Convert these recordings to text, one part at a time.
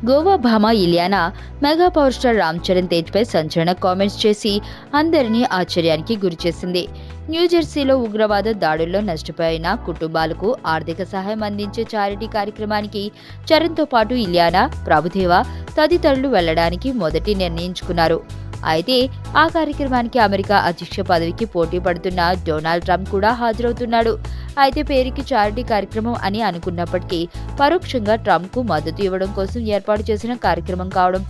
గోవా భామ Ileana mega power star Ram Charan Tej పై సంచలన కామెంట్స్ చేసి అందరినీ ఆశ్చర్యానికి గురిచేసింది. న్యూజెర్సీలో ఉగ్రవాద దాడుల్లో నష్టపోయిన కుటుంబాలకు ఆర్థిక సహాయం అందించే చారిటీ కార్యక్రమానికి చరణ్తో పాటు ఇలియానా, ప్రభుదేవా తదితరులు వెళ్లడానికి మొదటి నిర్ణయించుకున్నారు. అయితే ఆ కార్యక్రమానికి అమెరికా అధ్యక్ష పదవికి పోటీ పడుతున్న డొనాల్డ్ ట్రంప్ కూడా హాజరవుతున్నాడు. అయితే పేరుకి చారిటీ కార్యక్రమం అని అనుకున్నప్పటికీ పరోక్షంగా ట్రంప్ కు మద్దతు ఇవ్వడం కోసం ఏర్పాటు చేసిన కార్యక్రమం కావడం,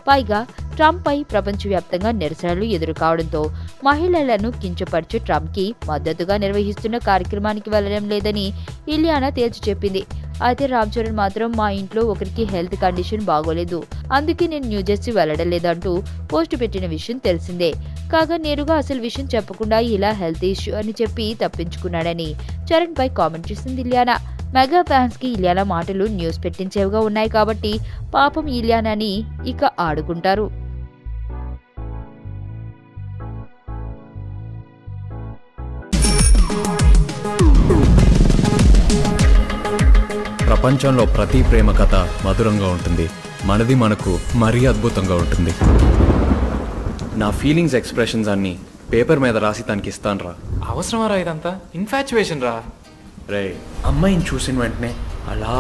పైగా ట్రంప్ పై ప్రపంచవ్యాప్తంగా నిరసనలు ఎదురుకావడంతో మహిళలను కించపరిచే ట్రంప్ కి మద్దతుగా నిర్వహిస్తున్న కార్యక్రమానికి వెళ్లడం లేదని ఇలియానా తేల్చి చెప్పింది. అయితే రామ్ చరణ్ మాత్రం మా ఇంట్లో ఒకరికి హెల్త్ కండిషన్ బాగోలేదు, అందుకే నేను న్యూజెర్సీ వెళ్లడం లేదంటూ పోస్టు పెట్టిన విషయం తెలిసిందే. కాగా నేరుగా అసలు విషయం చెప్పకుండా ఇలా హెల్త్ ఇష్యూ అని చెప్పి తప్పించుకున్నాడని చరణ్ పై కామెంట్ చేసింది ఇలియానా. మెగా ఫ్యాన్స్ కి ఇలియానా మాటలు న్యూస్ పెట్టించేవిగా ఉన్నాయి కాబట్టి పాపం ఇలియానాని ఇక ఆడుకుంటారు. ప్రపంచంలో ప్రతి ప్రేమ కథ మధురంగా ఉంటుంది. మనది మనకు మరీ అద్భుతంగా ఉంటుంది. నా ఫీలింగ్స్ ఎక్స్ప్రెషన్స్ అన్నీ పేపర్ మీద రాసి తనకి ఇస్తాను రా. అవసరమా రా ఇదంతా? ఇన్ఫాచ్యుయేషన్ రా. రే, అమ్మాయిని చూసిన వెంటనే అలా